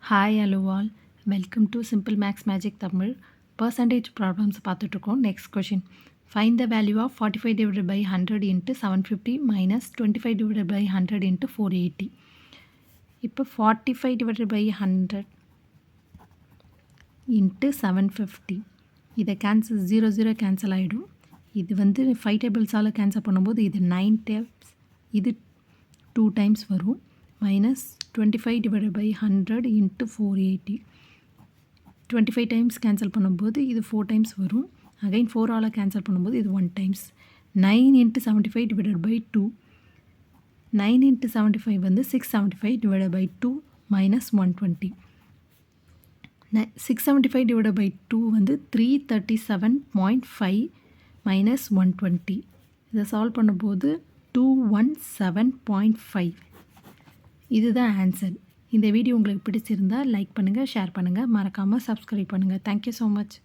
Hi, hello all. Welcome to Simple Max Magic Tamil. Percentage problems பார்த்துட்ருக்கோம். Next question. Find the value of 45 divided by 100 into 750 minus 25 divided by 100 into 480. இப்போ 45 divided by 100 into 750. இதை cancel 0 cancel ஆகிடும். இது வந்து 5 டேபிள்ஸால் cancel பண்ணும்போது இது 9 tables, இது 2 times வரும். minus 25 divided by 100 into 480. 25 times cancel பண்ணும்போது இது 4 டைம்ஸ் வரும். அகைன் 4ஆல் கேன்சல் பண்ணும்போது இது 1 times. 9 into 75 divided by 2. 9 into 75 வந்து 675 divided by 2 minus 120. 675 divided by 2 வந்து 337.5 minus 120. இதை சால்வ் பண்ணும்போது 217.5. இதுதான் ஆன்சர். இந்த வீடியோ உங்களுக்கு பிடிச்சிருந்தால் லைக் பண்ணுங்கள், ஷேர் பண்ணுங்கள், மறக்காமல் சப்ஸ்கிரைப் பண்ணுங்கள். Thank you so much.